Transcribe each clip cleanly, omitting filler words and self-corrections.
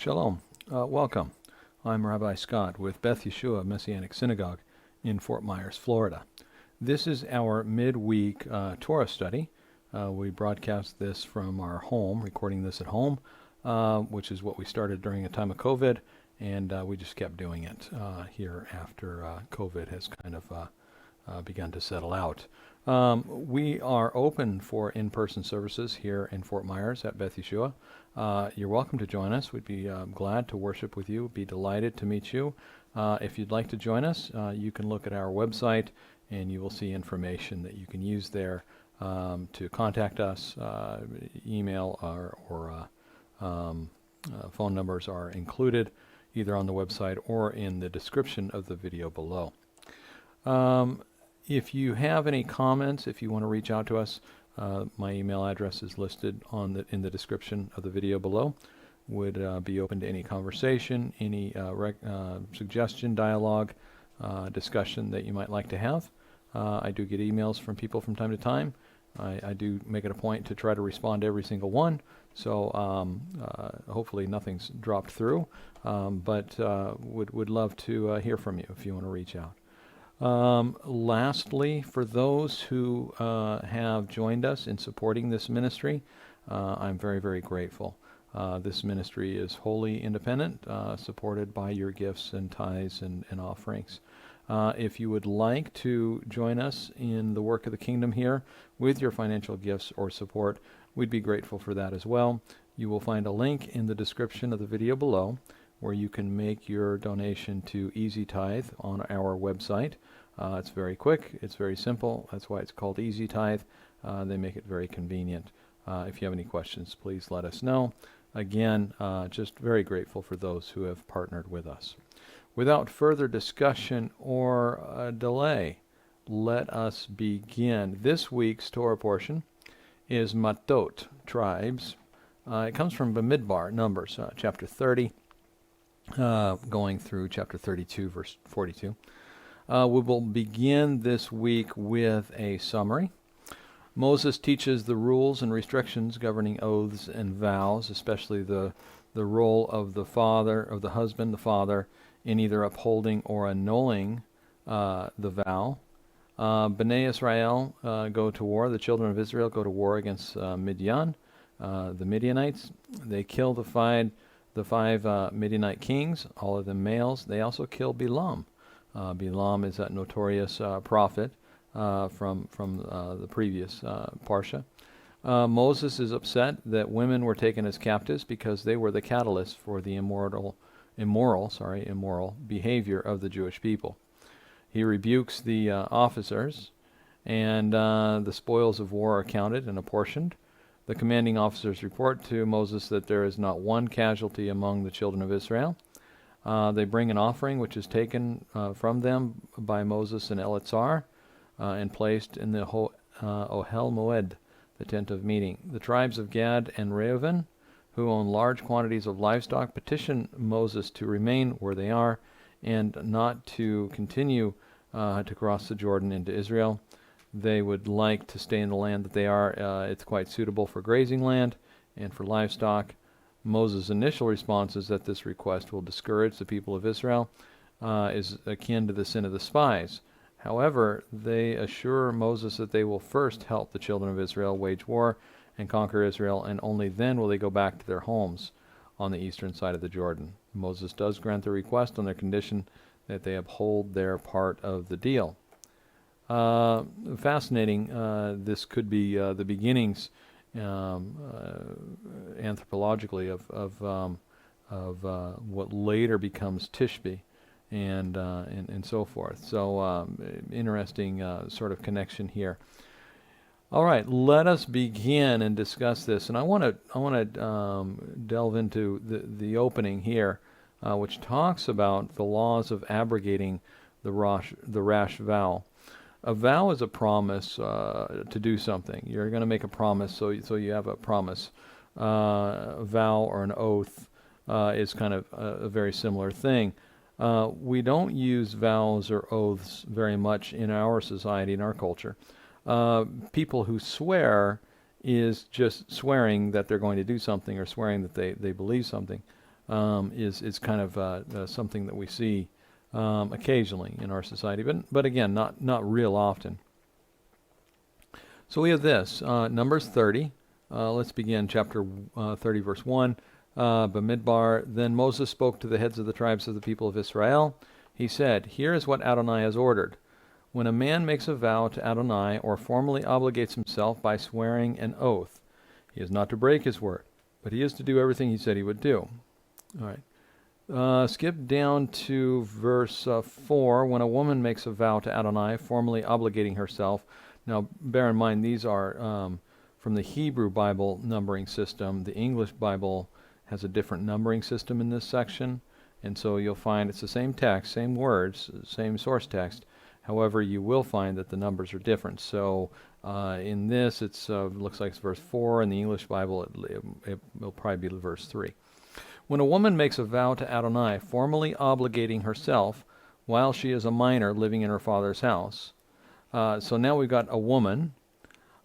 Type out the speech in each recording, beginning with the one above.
Shalom. Welcome. I'm Rabbi Scott with Beth Yeshua Messianic Synagogue in Fort Myers, Florida. This is our midweek Torah study. We broadcast this from our home, recording this at home, which is what we started during a time of COVID, and we just kept doing it here after COVID has kind of begun to settle out. We are open for in-person services here in Fort Myers at Beth Yeshua. You're welcome to join us. We'd be glad to worship with you. We'd be delighted to meet you. If you'd like to join us, you can look at our website and you will see information that you can use there to contact us. Email or phone numbers are included either on the website or in the description of the video below. If you have any comments, if you want to reach out to us, my email address is listed in the description of the video below. Would be open to any conversation, any suggestion, dialogue, discussion that you might like to have. I do get emails from people from time to time. I do make it a point to try to respond to every single one, so hopefully nothing's dropped through, but would love to hear from you if you want to reach out. Lastly, for those who have joined us in supporting this ministry, I'm very, very grateful. This ministry is wholly independent, supported by your gifts and tithes and offerings. If you would like to join us in the work of the kingdom here with your financial gifts or support, we'd be grateful for that as well. You will find a link in the description of the video below where you can make your donation to Easy Tithe on our website. It's very quick, it's very simple, that's why it's called Easy Tithe. They make it very convenient. If you have any questions, please let us know. Again, just very grateful for those who have partnered with us. Without further discussion or delay, let us begin. This week's Torah portion is Mattot, tribes. It comes from Bamidbar, Numbers, chapter 30. Going through chapter 32, verse 42. We will begin this week with a summary. Moses teaches the rules and restrictions governing oaths and vows, especially the role of the father, of the husband, the father, in either upholding or annulling the vow. Bnei Israel go to war. The children of Israel go to war against Midian, the Midianites. They kill the five Midianite kings, all of them males. They also kill Bilam. Bilam is that notorious prophet from the previous Parsha. Moses is upset that women were taken as captives because they were the catalyst for the immoral behavior of the Jewish people. He rebukes the officers, and the spoils of war are counted and apportioned. The commanding officers report to Moses that there is not one casualty among the children of Israel. They bring an offering which is taken from them by Moses and Eleazar and placed in the Ohel Moed, the tent of meeting. The tribes of Gad and Reuben, who own large quantities of livestock, petition Moses to remain where they are and not to continue to cross the Jordan into Israel. They would like to stay in the land that they are. It's quite suitable for grazing land and for livestock. Moses' initial response is that this request will discourage the people of Israel, is akin to the sin of the spies. However, they assure Moses that they will first help the children of Israel wage war and conquer Israel, and only then will they go back to their homes on the eastern side of the Jordan. Moses does grant the request on their condition that they uphold their part of the deal. Fascinating. This could be the beginnings anthropologically of what later becomes Tishbe and so forth. So interesting sort of connection here. All right, let us begin and discuss this. And I want to delve into the opening here, which talks about the laws of abrogating the rash vow. A vow is a promise to do something. You're going to make a promise, so you have a promise. A vow or an oath is kind of a very similar thing. We don't use vows or oaths very much in our society, in our culture. People who swear is just swearing that they're going to do something or swearing that they believe something. is kind of something that we see occasionally in our society, but again, not real often. So we have this, Numbers 30. Let's begin chapter 30, verse 1. Bamidbar, then Moses spoke to the heads of the tribes of the people of Israel. He said, "Here is what Adonai has ordered. When a man makes a vow to Adonai or formally obligates himself by swearing an oath, he is not to break his word, but he is to do everything he said he would do." All right. Skip down to verse 4. When a woman makes a vow to Adonai, formally obligating herself. Now, bear in mind, these are from the Hebrew Bible numbering system. The English Bible has a different numbering system in this section, and so you'll find it's the same text, same words, same source text. However, you will find that the numbers are different. So in this, it looks like it's verse 4. In the English Bible, it will probably be verse 3. When a woman makes a vow to Adonai, formally obligating herself while she is a minor living in her father's house. So now we've got a woman.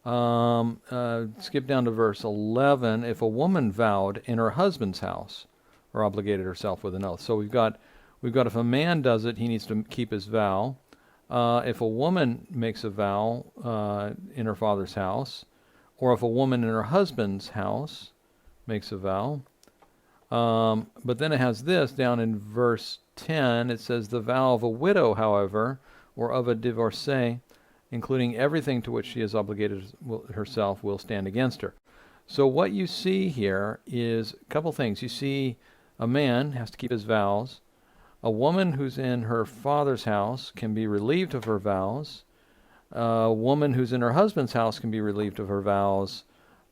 Skip down to verse 11. If a woman vowed in her husband's house or obligated herself with an oath. So we've got if a man does it, he needs to keep his vow. If a woman makes a vow in her father's house, or if a woman in her husband's house makes a vow. But then it has this down in verse 10. It says, the vow of a widow, however, or of a divorcee, including everything to which she is obligated herself, will stand against her. So what you see here is a couple things. You see a man has to keep his vows. A woman who's in her father's house can be relieved of her vows. A woman who's in her husband's house can be relieved of her vows.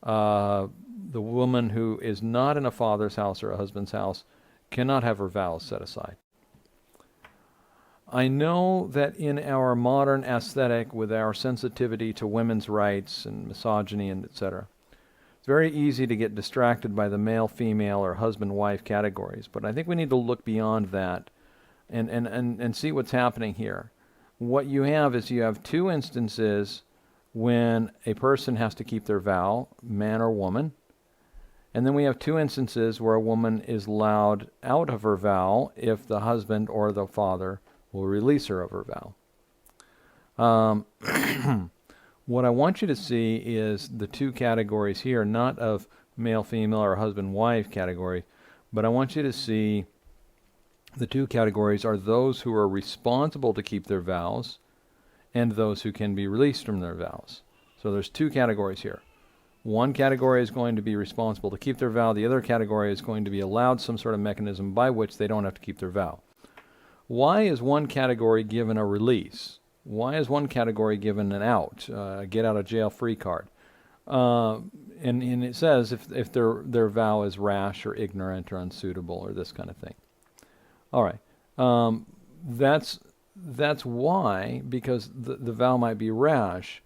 The woman who is not in a father's house or a husband's house cannot have her vows set aside. I know that in our modern aesthetic, with our sensitivity to women's rights and misogyny and etc., it's very easy to get distracted by the male-female or husband-wife categories. But I think we need to look beyond that and see what's happening here. What you have is you have two instances when a person has to keep their vow, man or woman. And then we have two instances where a woman is allowed out of her vow if the husband or the father will release her of her vow. What I want you to see is the two categories here, not of male, female, or husband-wife category, but I want you to see the two categories are those who are responsible to keep their vows and those who can be released from their vows. So there's two categories here. One category is going to be responsible to keep their vow. The other category is going to be allowed some sort of mechanism by which they don't have to keep their vow. Why is one category given a release? Why is one category given an out, get out of jail free card? And it says if their vow is rash or ignorant or unsuitable or this kind of thing. All right, that's why, because the vow might be rash,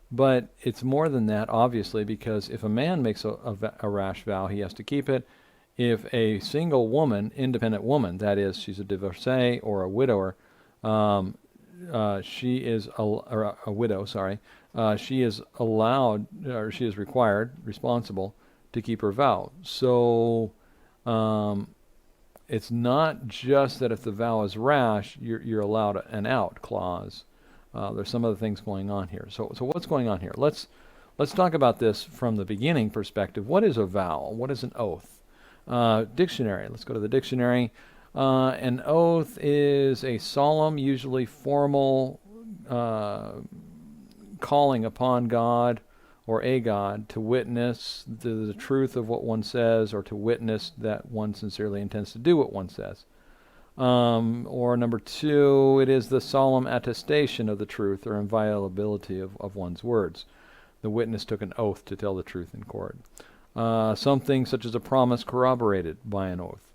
but it's more than that, obviously, because if a man makes a rash vow, he has to keep it. If a single woman, independent woman, that is, she's a divorcee or a widower, she is a widow. She is allowed, or she is required, responsible to keep her vow. So it's not just that if the vow is rash, you're allowed an out clause. There's some other things going on here. So what's going on here? Let's talk about this from the beginning perspective. What is a vow? What is an oath? Dictionary. Let's go to the dictionary. An oath is a solemn, usually formal calling upon God or a God to witness the truth of what one says, or to witness that one sincerely intends to do what one says. Or number two, it is the solemn attestation of the truth or inviolability of one's words. The witness took an oath to tell the truth in court. Something such as a promise corroborated by an oath.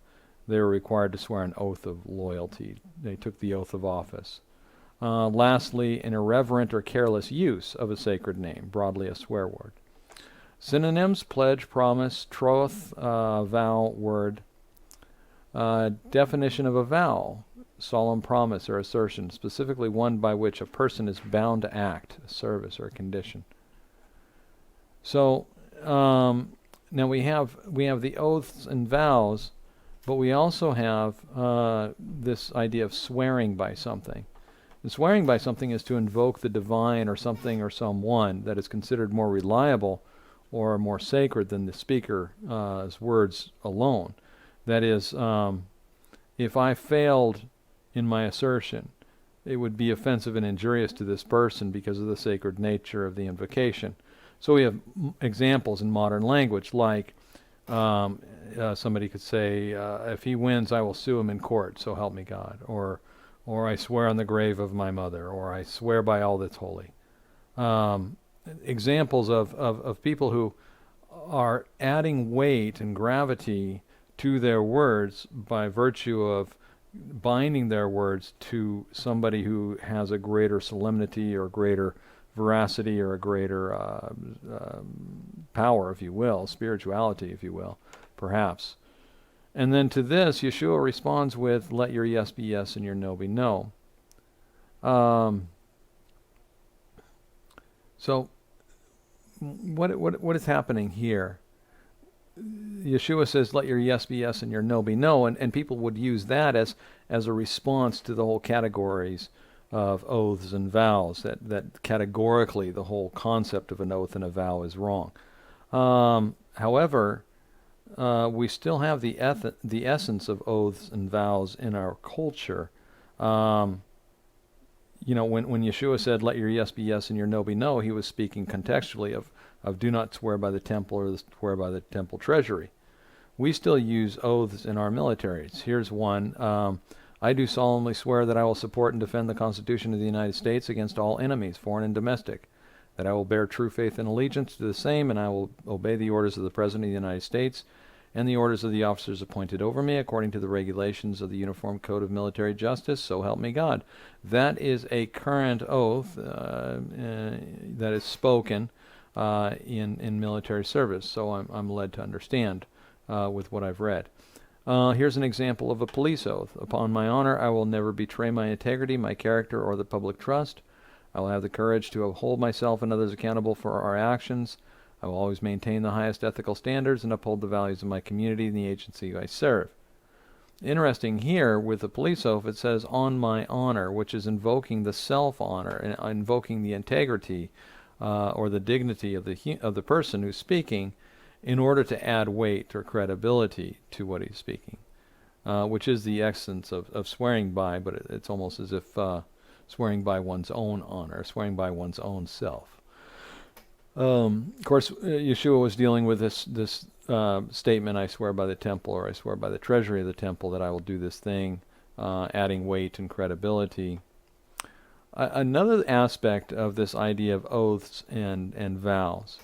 They were required to swear an oath of loyalty. They took the oath of office. Lastly, an irreverent or careless use of a sacred name, broadly a swear word. Synonyms: pledge, promise, troth, vow, word. Definition of a vow: solemn promise or assertion, specifically one by which a person is bound to act, a service or a condition. So now we have the oaths and vows But we also have this idea of swearing by something. And swearing by something is to invoke the divine or something or someone that is considered more reliable or more sacred than the speaker's words alone. That is, if I failed in my assertion, it would be offensive and injurious to this person because of the sacred nature of the invocation. So we have examples in modern language, like somebody could say, if he wins, I will sue him in court, so help me God. Or I swear on the grave of my mother, or I swear by all that's holy. Examples of people who are adding weight and gravity to their words by virtue of binding their words to somebody who has a greater solemnity or greater veracity or a greater power, if you will, spirituality, if you will, perhaps. And then to this, Yeshua responds with, let your yes be yes and your no be no. So what is happening here? Yeshua says, let your yes be yes and your no be no, and people would use that as a response to the whole categories of oaths and vows, that categorically the whole concept of an oath and a vow is wrong. However, we still have the essence of oaths and vows in our culture. When Yeshua said, let your yes be yes and your no be no, he was speaking contextually of do not swear by the temple or swear by the temple treasury. We still use oaths in our militaries. Here's one. I do solemnly swear that I will support and defend the Constitution of the United States against all enemies, foreign and domestic, that I will bear true faith and allegiance to the same, and I will obey the orders of the President of the United States and the orders of the officers appointed over me according to the regulations of the Uniform Code of Military Justice, so help me God. That is a current oath that is spoken in military service, so I'm led to understand with what I've read. Here's an example of a police oath. Upon my honor, I will never betray my integrity, my character, or the public trust. I will have the courage to hold myself and others accountable for our actions. I will always maintain the highest ethical standards and uphold the values of my community and the agency I serve. Interesting here with the police oath, it says on my honor, which is invoking the self-honor and invoking the integrity or the dignity of the person who's speaking, in order to add weight or credibility to what he's speaking, which is the essence of swearing by, but it's almost as if swearing by one's own honor, swearing by one's own self. Of course, Yeshua was dealing with this statement, I swear by the temple, or I swear by the treasury of the temple that I will do this thing, adding weight and credibility. Another aspect of this idea of oaths and vows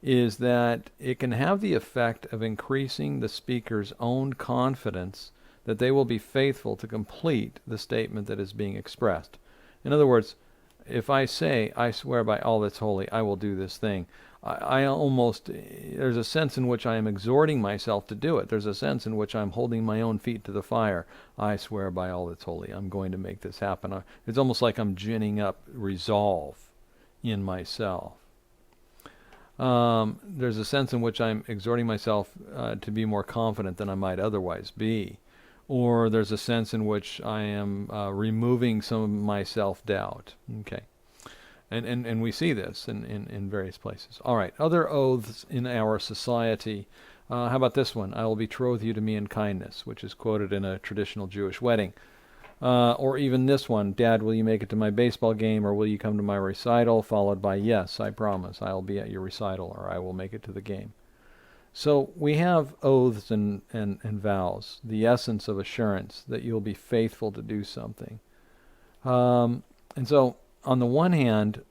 is that it can have the effect of increasing the speaker's own confidence that they will be faithful to complete the statement that is being expressed. In other words, if I say, I swear by all that's holy, I will do this thing, there's a sense in which I am exhorting myself to do it. There's a sense in which I'm holding my own feet to the fire. I swear by all that's holy, I'm going to make this happen. It's almost like I'm ginning up resolve in myself. There's a sense in which I'm exhorting myself to be more confident than I might otherwise be. Or there's a sense in which I am removing some of my self-doubt. Okay. And we see this in various places. All right, other oaths in our society. How about this one? I will betroth you to me in kindness, which is quoted in a traditional Jewish wedding. Or even this one, Dad, will you make it to my baseball game, or will you come to my recital, followed by, yes, I promise, I will be at your recital, or I will make it to the game. So we have oaths and vows, the essence of assurance that you'll be faithful to do something. And so, on the one hand,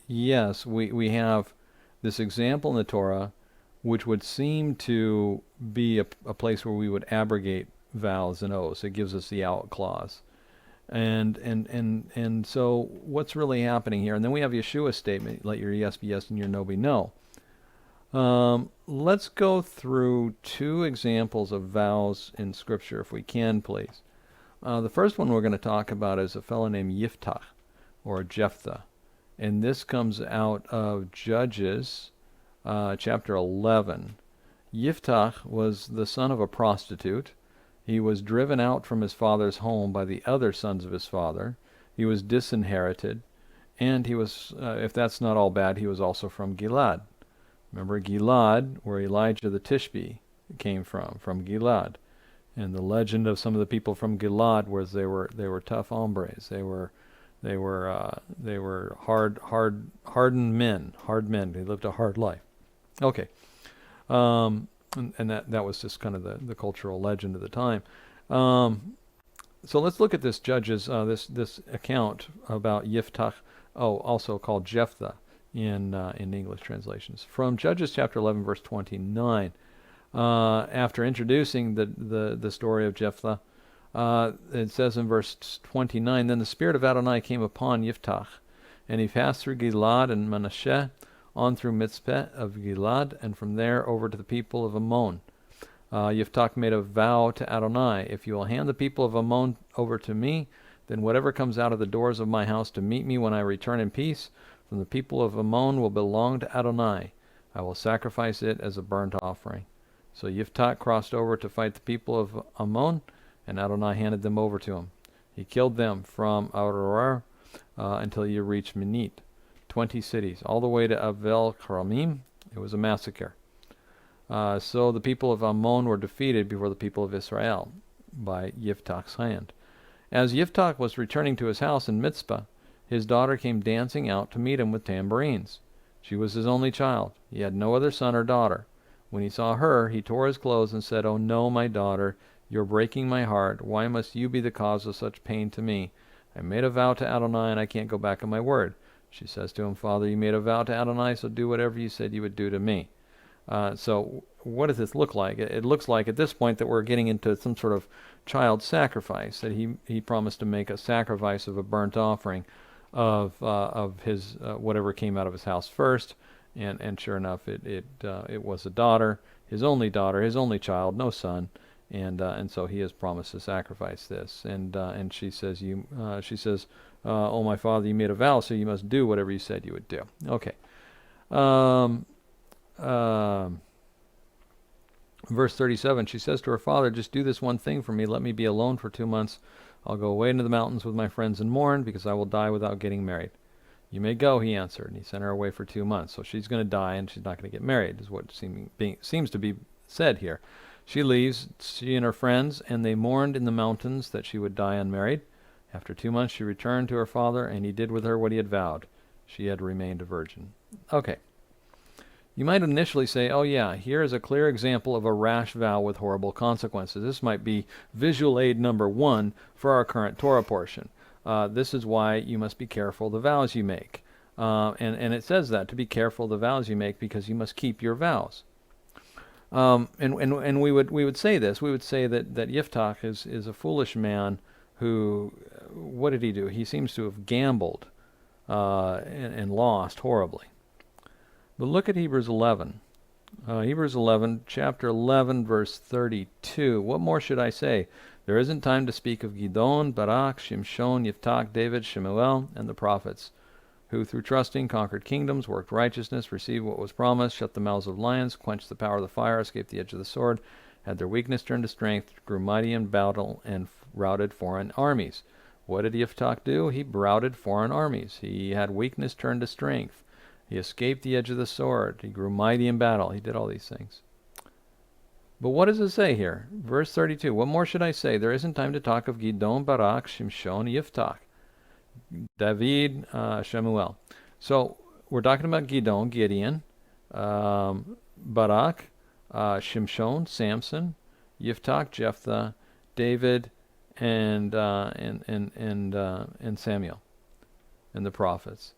yes, we have this example in the Torah, which would seem to be a place where we would abrogate vows and oaths. It gives us the out clause. And so what's really happening here? And then we have Yeshua's statement, let your yes be yes and your no be no. Let's go through two examples of vows in Scripture, if we can, please. The first one we're going to talk about is a fellow named Yiftach, or Jephthah. And this comes out of Judges chapter 11. Yiftach was the son of a prostitute, He was driven out from his father's home by the other sons of his father. He was disinherited. And he was, if that's not all bad, he was also from Gilad. Remember Gilad, where Elijah the Tishbe came from Gilad. And the legend of some of the people from Gilad was they were tough hombres. They were hardened men. They lived a hard life. Okay. And that was just kind of the cultural legend of the time. So let's look at this Judges, this account about Yiftach, also called Jephthah in English translations. From Judges chapter 11, verse 29, after introducing the story of Jephthah, it says in verse 29, Then the Spirit of Adonai came upon Yiftach, and he passed through Gilad and Manasseh, on through Mitzpeh of Gilad, and from there over to the people of Ammon. Yiftach made a vow to Adonai, If you will hand the people of Ammon over to me, then whatever comes out of the doors of my house to meet me when I return in peace from the people of Ammon will belong to Adonai. I will sacrifice it as a burnt offering. So Yiftach crossed over to fight the people of Ammon, and Adonai handed them over to him. He killed them from Aroer until he reached Minit, 20 cities, all the way to Avel Karamim. It was a massacre. So the people of Ammon were defeated before the people of Israel by Yiftach's hand. As Yiftach was returning to his house in Mitzpah, his daughter came dancing out to meet him with tambourines. She was his only child. He had no other son or daughter. When he saw her, he tore his clothes and said, "Oh no, my daughter, you're breaking my heart. Why must you be the cause of such pain to me? I made a vow to Adonai, and I can't go back on my word." She says to him, "Father, you made a vow to Adonai, so do whatever you said you would do to me." So what does this look like? It looks like at this point that we're getting into some sort of child sacrifice, that he promised to make a sacrifice of a burnt offering of his whatever came out of his house first, and sure enough, it was a daughter, his only child, no son, and so he has promised to sacrifice this, and she says, "Oh my father, you made a vow, so you must do whatever you said you would do." Okay. Verse 37, she says to her father, "Just do this one thing for me. Let me be alone for 2 months. I'll go away into the mountains with my friends and mourn, because I will die without getting married." "You may go," he answered, and he sent her away for 2 months. So she's going to die, and she's not going to get married, is what seems to be said here. She leaves, she and her friends, and they mourned in the mountains that she would die unmarried. After 2 months she returned to her father, and he did with her what he had vowed. She had remained a virgin. Okay. You might initially say, oh yeah, here is a clear example of a rash vow with horrible consequences. This might be visual aid number 1 for our current Torah portion. This is why you must be careful the vows you make. And it says that, to be careful the vows you make, because you must keep your vows. And we would say this. We would say that Yiftach is a foolish man who, what did he do? He seems to have gambled and lost horribly. But look at Hebrews 11. Hebrews 11, chapter 11, verse 32. What more should I say? There isn't time to speak of Gideon, Barak, Shimshon, Yiftach, David, Shemuel, and the prophets, who through trusting conquered kingdoms, worked righteousness, received what was promised, shut the mouths of lions, quenched the power of the fire, escaped the edge of the sword, had their weakness turned to strength, grew mighty in battle, and routed foreign armies. What did Yiftach do? He routed foreign armies. He had weakness turned to strength. He escaped the edge of the sword. He grew mighty in battle. He did all these things. But what does it say here? Verse 32. What more should I say? There isn't time to talk of Gideon, Barak, Shimshon, Yiftach, David, Shemuel. So we're talking about Gideon, Barak, Shimshon, Samson, Yiftach, Jephthah, David, and Samuel, and the prophets.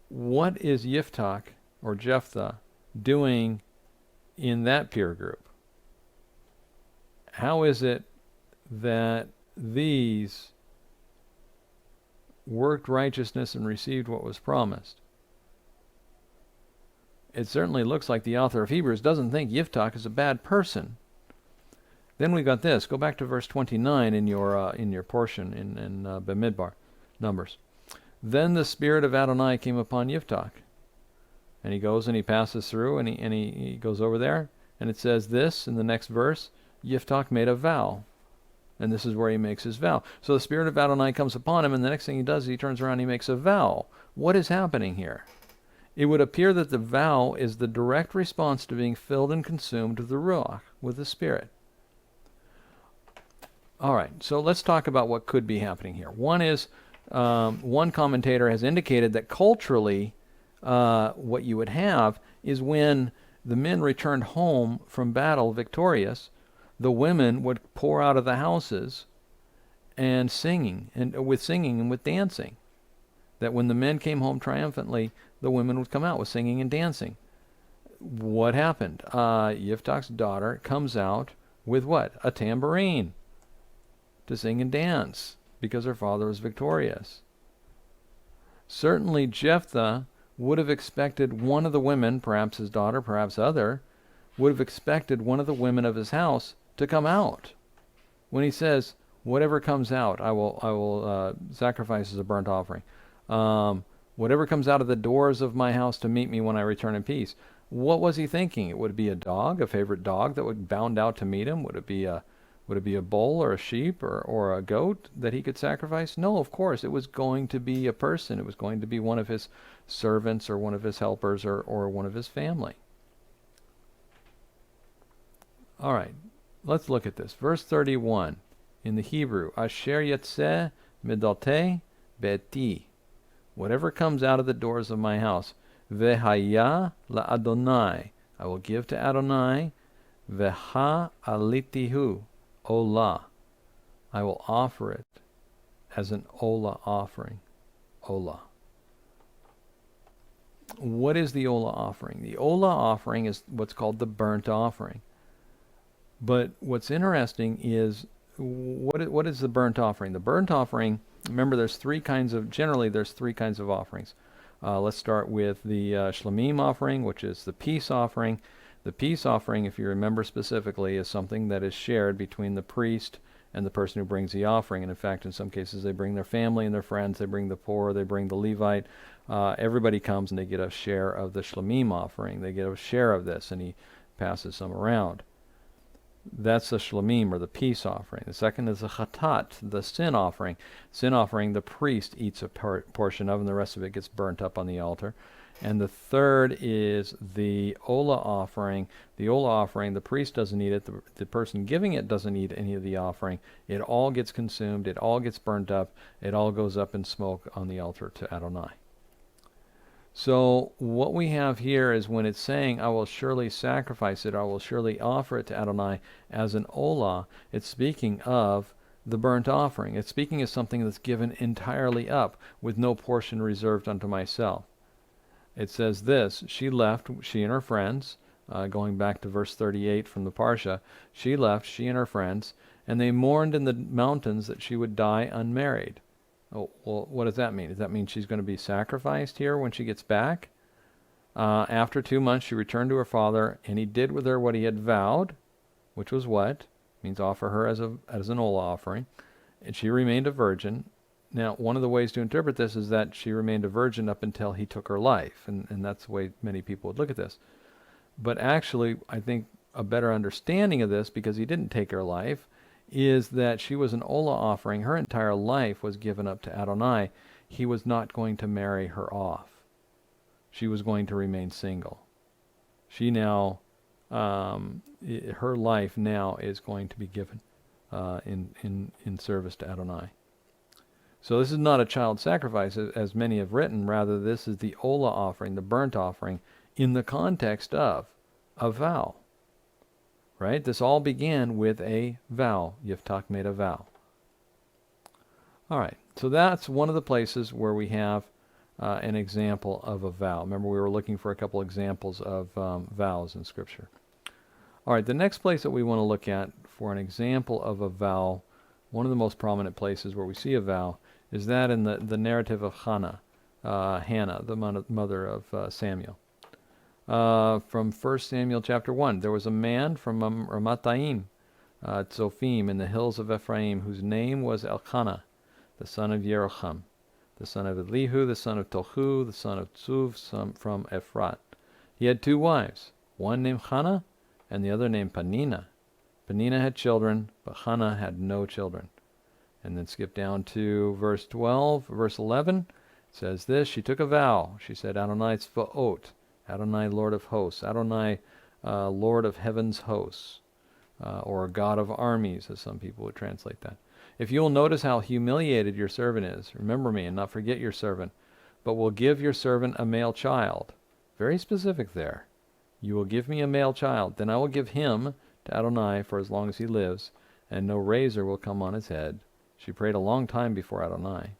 What is Yiftach or Jephthah doing in that peer group? How is it that these worked righteousness and received what was promised? It certainly looks like the author of Hebrews doesn't think Yiftach is a bad person. Then we got this. Go back to verse 29 in your portion in Bamidbar, Numbers. Then the Spirit of Adonai came upon Yiftach. And he goes and he passes through and he goes over there. And it says this in the next verse. Yiftach made a vow. And this is where he makes his vow. So the spirit of Adonai comes upon him, and the next thing he does is he turns around and he makes a vow. What is happening here? It would appear that the vow is the direct response to being filled and consumed with the Ruach, with the Spirit. All right, so let's talk about what could be happening here. One is, one commentator has indicated that culturally, what you would have is when the men returned home from battle victorious, the women would pour out of the houses and singing and with dancing. That when the men came home triumphantly, the women would come out with singing and dancing. What happened? Yiftach's daughter comes out with what? A tambourine to sing and dance because her father was victorious. Certainly Jephthah would have expected one of the women, perhaps his daughter, perhaps other, would have expected one of the women of his house to come out. When he says, whatever comes out, I will sacrifice as a burnt offering. Whatever comes out of the doors of my house to meet me when I return in peace. What was he thinking? It would be a dog, a favorite dog that would bound out to meet him? Would it be a bull or a sheep or a goat that he could sacrifice? No, of course. It was going to be a person. It was going to be one of his servants or one of his helpers or one of his family. All right. Let's look at this. Verse 31 in the Hebrew, Asher yatzeh midaltei beti. Whatever comes out of the doors of my house, vehaya la Adonai. I will give to Adonai, veha alitihu, olah. I will offer it as an olah offering. Olah. What is the olah offering? The olah offering is what's called the burnt offering. But what's interesting is, what is the burnt offering? The burnt offering, remember there's three kinds of offerings. Let's start with the shlamim offering, which is the peace offering. The peace offering, if you remember specifically, is something that is shared between the priest and the person who brings the offering. And in fact, in some cases, they bring their family and their friends, they bring the poor, they bring the Levite. Everybody comes and they get a share of the shlamim offering. They get a share of this, and he passes some around. That's the shlamim, or the peace offering. The second is the chatat, the sin offering. Sin offering, the priest eats a portion of, and the rest of it gets burnt up on the altar. And the third is the olah offering. The olah offering, the priest doesn't eat it. The person giving it doesn't eat any of the offering. It all gets consumed. It all gets burnt up. It all goes up in smoke on the altar to Adonai. So what we have here is when it's saying, I will surely sacrifice it, I will surely offer it to Adonai as an olah, it's speaking of the burnt offering. It's speaking of something that's given entirely up, with no portion reserved unto myself. It says this, she and her friends, going back to verse 38 from the Parsha, she and her friends, and they mourned in the mountains that she would die unmarried. Oh, well, what does that mean? Does that mean she's going to be sacrificed here when she gets back? After 2 months, she returned to her father, and he did with her what he had vowed, which was what? It means offer her as an olah offering. And she remained a virgin. Now, one of the ways to interpret this is that she remained a virgin up until he took her life, and that's the way many people would look at this. But actually, I think a better understanding of this, because he didn't take her life, is that she was an olah offering. Her entire life was given up to Adonai. He was not going to marry her off. She was going to remain single. She now, her life now is going to be given in service to Adonai. So this is not a child sacrifice, as many have written. Rather, this is the olah offering, the burnt offering, in the context of a vow. Right? This all began with a vow. Yiftach made a vow. All right. So that's one of the places where we have an example of a vow. Remember, we were looking for a couple examples of vows in Scripture. All right. The next place that we want to look at for an example of a vow, one of the most prominent places where we see a vow, is that in the narrative of Hannah, the mother of Samuel. From 1 Samuel chapter 1. There was a man from Ramathaim, Tzophim, in the hills of Ephraim, whose name was Elkanah, the son of Yeroham, the son of Elihu, the son of Tohu, the son of Tzuv, from Ephrat. He had 2 wives, one named Hannah and the other named Peninnah. Peninnah had children, but Hannah had no children. And then skip down to verse 12, verse 11. It says this, she took a vow. She said, Adonai Tzvaot, Adonai Lord of hosts, Adonai Lord of heaven's hosts, or God of armies, as some people would translate that. If you will notice how humiliated your servant is, remember me and not forget your servant, but will give your servant a male child. Very specific there. You will give me a male child, then I will give him to Adonai for as long as he lives, and no razor will come on his head. She prayed a long time before Adonai.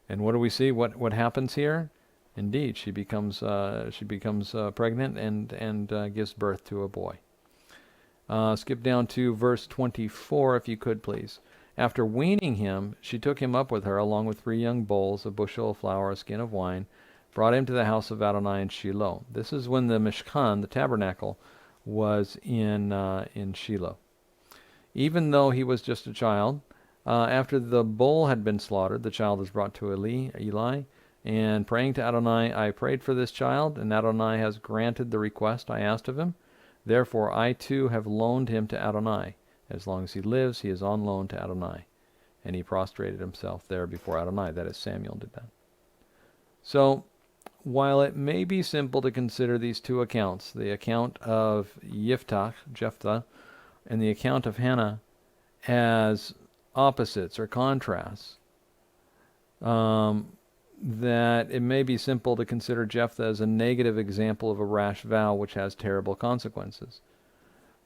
And what do we see? What happens here? Indeed, she becomes pregnant and gives birth to a boy. Skip down to verse 24, if you could, please. After weaning him, she took him up with her, along with 3 young bulls, a bushel of flour, a skin of wine, brought him to the house of Adonai in Shiloh. This is when the Mishkan, the tabernacle, was in Shiloh. Even though he was just a child, after the bull had been slaughtered, the child was brought to Eli, and praying to Adonai, I prayed for this child, and Adonai has granted the request I asked of him. Therefore I too have loaned him to Adonai. As long as he lives, he is on loan to Adonai. And he prostrated himself there before Adonai. That is, Samuel did that. So, while it may be simple to consider these two accounts, the account of Jephthah, and the account of Hannah, as opposites or contrasts, that it may be simple to consider Jephthah as a negative example of a rash vow which has terrible consequences.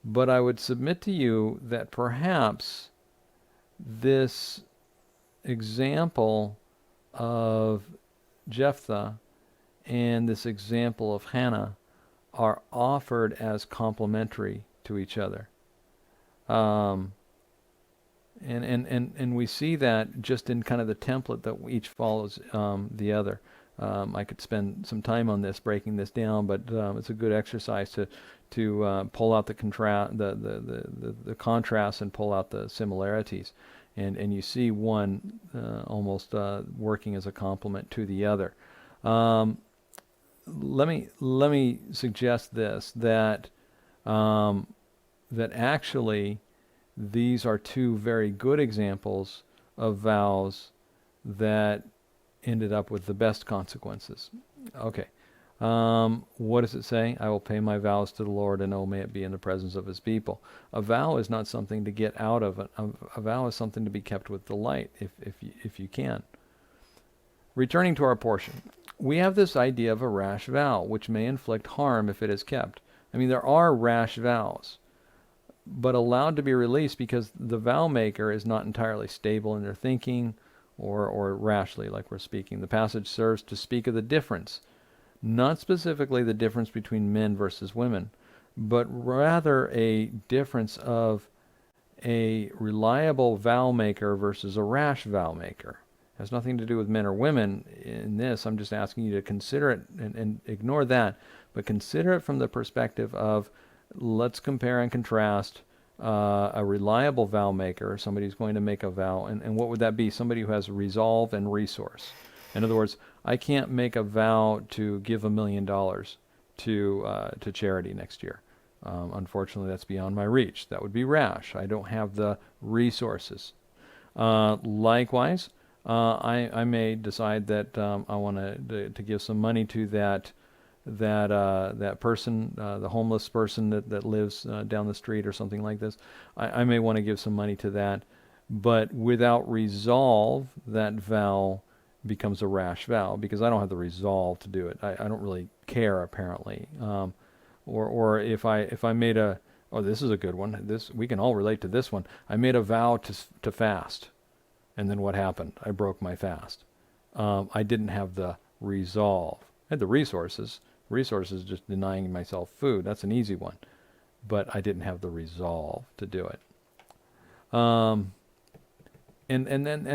But I would submit to you that perhaps this example of Jephthah and this example of Hannah are offered as complementary to each other. And we see that just in kind of the template that each follows the other. I could spend some time on this, breaking this down, but it's a good exercise to pull out the contrasts and pull out the similarities, and you see one almost working as a complement to the other. Let me suggest this, that actually these are two very good examples of vows that ended up with the best consequences. Okay. What does it say? I will pay my vows to the Lord, and oh, may it be in the presence of his people. A vow is not something to get out of. A vow is something to be kept with delight, if you can. Returning to our portion, we have this idea of a rash vow, which may inflict harm if it is kept. I mean, there are rash vows, but allowed to be released because the vow maker is not entirely stable in their thinking or rashly, like we're speaking. The passage serves to speak of the difference, not specifically the difference between men versus women, but rather a difference of a reliable vow maker versus a rash vow maker. It has nothing to do with men or women in this. I'm just asking you to consider it and ignore that, but consider it from the perspective of, let's compare and contrast a reliable vow maker, somebody who's going to make a vow, and what would that be? Somebody who has resolve and resource. In other words, I can't make a vow to give $1 million to charity next year. Unfortunately, that's beyond my reach. That would be rash. I don't have the resources. Likewise, I may decide that I want to give some money to that person, the homeless person that lives down the street or something like this. I may want to give some money to that, but without resolve, that vow becomes a rash vow because I don't have the resolve to do it. I don't really care, apparently. Or if I made this is a good one. We can all relate to this one. I made a vow to fast, and then what happened? I broke my fast. I didn't have the resolve. I had the resources. Resources, just denying myself food. That's an easy one. But I didn't have the resolve to do it. And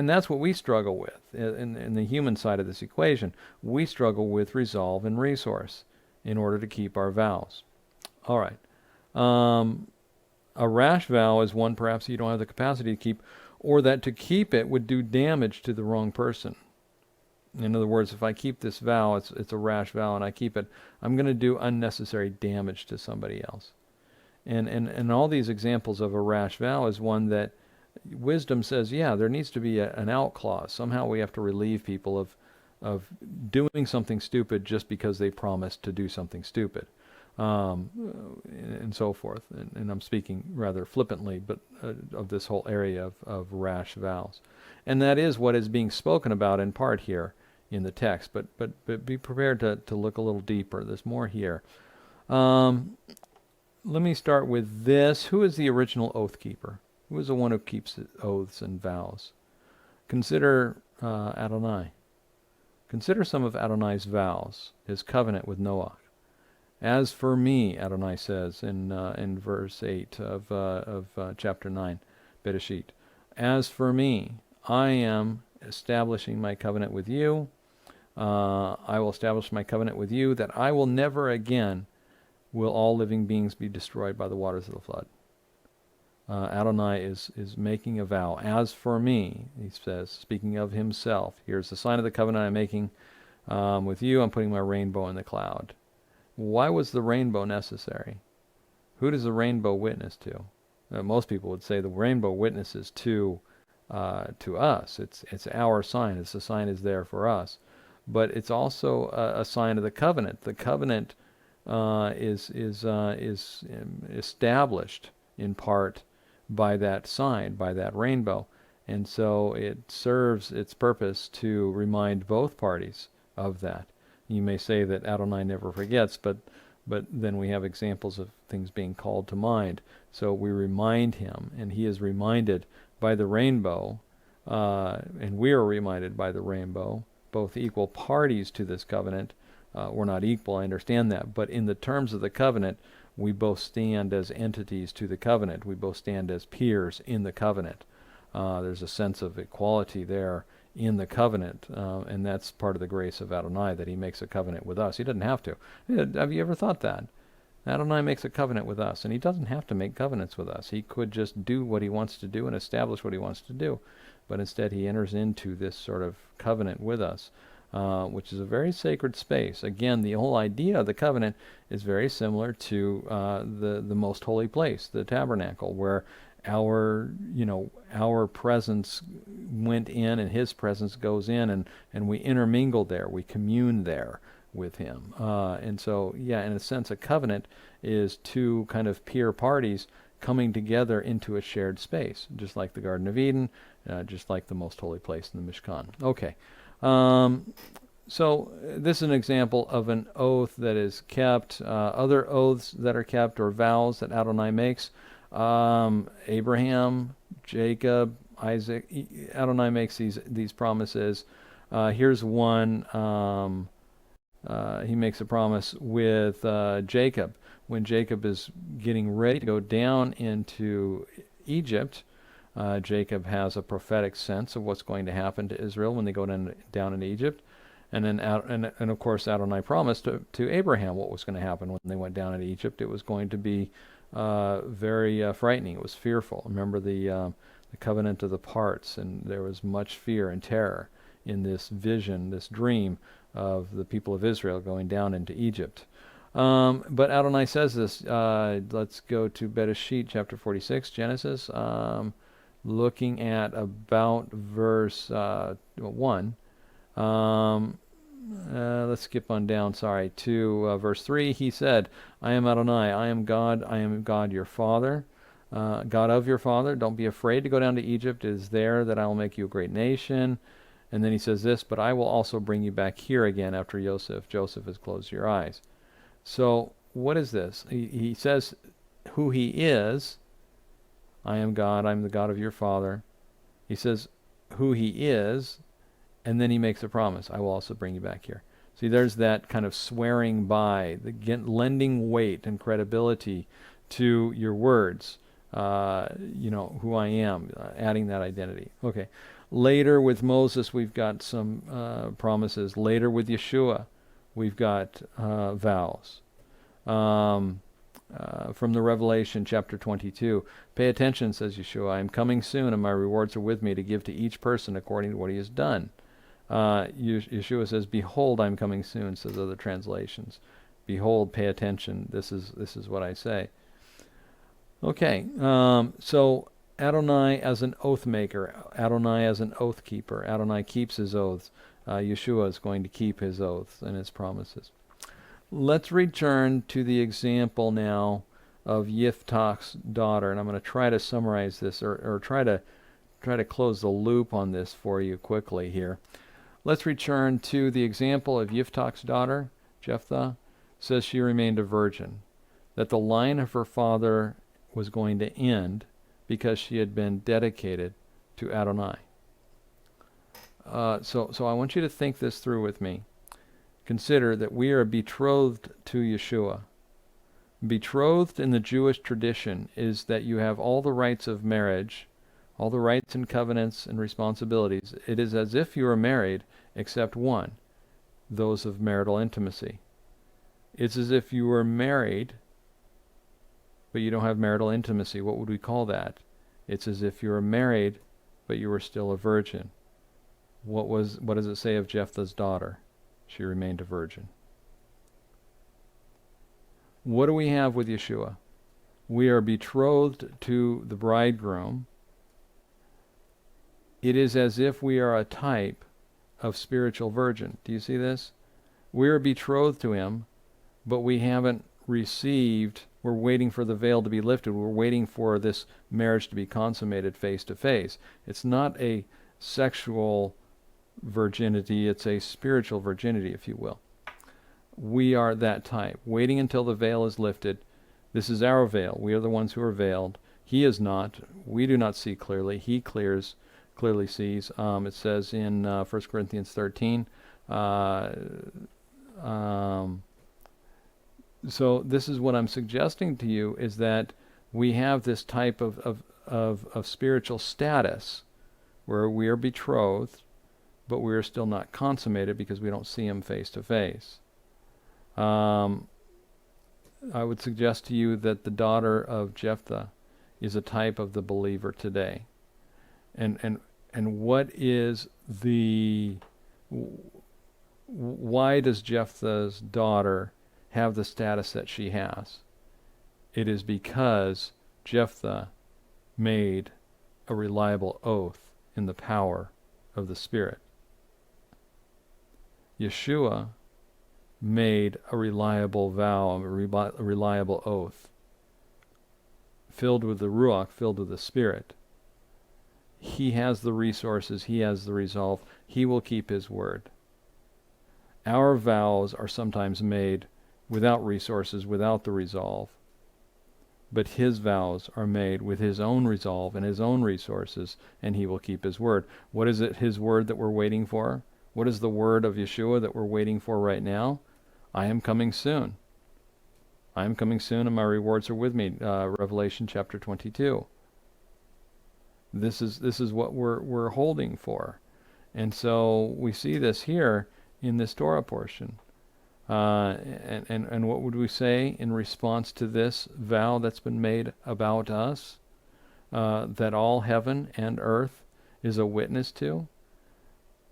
that's what we struggle with in the human side of this equation. We struggle with resolve and resource in order to keep our vows. All right. A rash vow is one perhaps you don't have the capacity to keep, or that to keep it would do damage to the wrong person. In other words, if I keep this vow, it's a rash vow, and I keep it, I'm going to do unnecessary damage to somebody else. And all these examples of a rash vow is one that wisdom says, yeah, there needs to be an out clause. Somehow we have to relieve people of doing something stupid just because they promised to do something stupid, and so forth. And I'm speaking rather flippantly, but of this whole area of rash vows. And that is what is being spoken about in part here in the text. But be prepared to look a little deeper. There's more here. Let me start with this. Who is the original oath keeper? Who is the one who keeps oaths and vows? Consider Adonai. Consider some of Adonai's vows, his covenant with Noah. As for me, Adonai says in verse 8 of chapter 9, Bereshit, as for me, I am establishing my covenant with you. I will establish my covenant with you that I will never again will all living beings be destroyed by the waters of the flood. Adonai is making a vow. As for me, he says, speaking of himself, here's the sign of the covenant I'm making with you. I'm putting my rainbow in the cloud. Why was the rainbow necessary? Who does the rainbow witness to? Most people would say the rainbow witnesses to us. It's our sign. It's the sign is there for us. But it's also a sign of the covenant. The covenant is established in part by that sign, by that rainbow. And so it serves its purpose to remind both parties of that. You may say that Adonai never forgets, but then we have examples of things being called to mind. So we remind him, and he is reminded by the rainbow, and we are reminded by the rainbow, both equal parties to this covenant. We're not equal, I understand that, but in the terms of the covenant, we both stand as entities to the covenant. We both stand as peers in the covenant. There's a sense of equality there in the covenant, and that's part of the grace of Adonai, that he makes a covenant with us. He doesn't have to. Have you ever thought that? Adonai makes a covenant with us, and he doesn't have to make covenants with us. He could just do what he wants to do and establish what he wants to do, but instead he enters into this sort of covenant with us, which is a very sacred space. Again, the whole idea of the covenant is very similar to the most holy place, the tabernacle, where our presence went in and his presence goes in, and we intermingle there, we commune there with him. And so, yeah, in a sense, a covenant is two kind of peer parties coming together into a shared space, just like the Garden of Eden, just like the most holy place in the Mishkan. Okay. So this is an example of an oath that is kept. Other oaths that are kept, or vows that Adonai makes. Abraham, Jacob, Isaac. Adonai makes these promises. Here's one. He makes a promise with Jacob. When Jacob is getting ready to go down into Egypt, Jacob has a prophetic sense of what's going to happen to Israel when they go down into Egypt. And then, and of course, Adonai promised to Abraham what was going to happen when they went down into Egypt. It was going to be very frightening. It was fearful. Remember the covenant of the parts, and there was much fear and terror in this vision, this dream of the people of Israel going down into Egypt. But Adonai says this. Let's go to Bereshit chapter 46, Genesis, looking at about verse 1. Let's skip on down, to verse 3. He said, I am Adonai, I am God your father, God of your father. Don't be afraid to go down to Egypt. It is there that I will make you a great nation. And then he says this, but I will also bring you back here again after Joseph has closed your eyes. So what is this? He says who he is. I am God, I'm the God of your father. He says who he is, and then he makes a promise. I will also bring you back here. See, there's that kind of swearing by, lending weight and credibility to your words. Who I am, adding that identity. Okay. Later with Moses, we've got some promises. Later with Yeshua, we've got vows. From the Revelation chapter 22. Pay attention, says Yeshua. I am coming soon, and my rewards are with me to give to each person according to what he has done. Yeshua says, behold, I'm coming soon, says other translations. Behold, pay attention. This is what I say. Okay, so Adonai as an oath maker, Adonai as an oath keeper. Adonai keeps his oaths. Yeshua is going to keep his oaths and his promises. Let's return to the example now of Yiftach's daughter, and I'm going to try to summarize this, or try to close the loop on this for you quickly here. Let's return to the example of Yiftach's daughter, Jephthah. Says she remained a virgin, that the line of her father was going to end because she had been dedicated to Adonai. So I want you to think this through with me. Consider that we are betrothed to Yeshua. Betrothed in the Jewish tradition is that you have all the rights of marriage, all the rights and covenants and responsibilities. It is as if you are married, except one, those of marital intimacy. It's as if you were married, but you don't have marital intimacy. What would we call that? It's as if you were married, but you were still a virgin. What does it say of Jephthah's daughter? She remained a virgin. What do we have with Yeshua? We are betrothed to the bridegroom. It is as if we are a type of spiritual virgin. Do you see this? We are betrothed to him, but we haven't received. We're waiting for the veil to be lifted. We're waiting for this marriage to be consummated face to face. It's not a sexual virginity, it's a spiritual virginity, if you will. We are that type, waiting until the veil is lifted. This is our veil. We are the ones who are veiled. He is not. We do not see clearly. He clearly sees. It says in 1 Corinthians 13, so this is what I'm suggesting to you, is that we have this type of spiritual status where we are betrothed, but we are still not consummated because we don't see him face to face. I would suggest to you that the daughter of Jephthah is a type of the believer today. And what is why does Jephthah's daughter have the status that she has? It is because Jephthah made a reliable oath in the power of the Spirit. Yeshua made a reliable vow, a reliable oath, filled with the Ruach, filled with the Spirit. He has the resources, he has the resolve, he will keep his word. Our vows are sometimes made without resources, without the resolve, but his vows are made with his own resolve and his own resources, and he will keep his word. What is it, his word, that we're waiting for? What is the word of Yeshua that we're waiting for right now? I am coming soon. I am coming soon, and my rewards are with me. Revelation chapter 22. This is what we're holding for, and so we see this here in this Torah portion. And what would we say in response to this vow that's been made about us, that all heaven and earth is a witness to?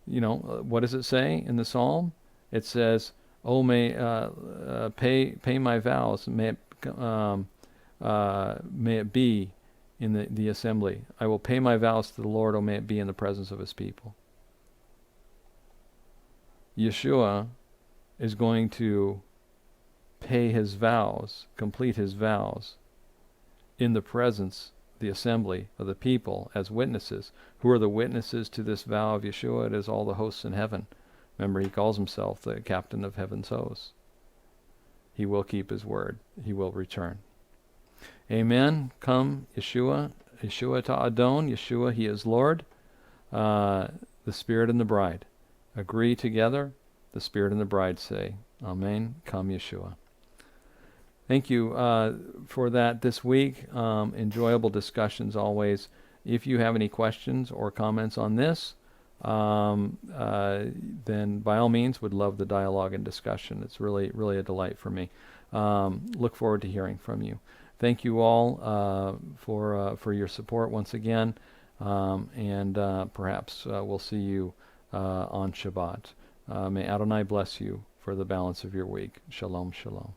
You know, what does it say in the Psalm? It says, "Oh, may pay my vows. May it be in the assembly. I will pay my vows to the Lord. Oh, may it be in the presence of his people." Yeshua is going to pay his vows, complete his vows, in the presence, the assembly of the people as witnesses. Who are the witnesses to this vow of Yeshua? It is all the hosts in heaven. Remember, he calls himself the captain of heaven's hosts. He will keep his word. He will return. Amen. Come, Yeshua. Yeshua ta'adon. Yeshua, he is Lord. The Spirit and the bride agree together. The Spirit and the bride say, Amen. Come, Yeshua. Thank you for that this week. Enjoyable discussions always. If you have any questions or comments on this, then by all means would love the dialogue and discussion. It's really, really a delight for me. Look forward to hearing from you. Thank you all for your support once again, and perhaps we'll see you on Shabbat. May Adonai bless you for the balance of your week. Shalom, shalom.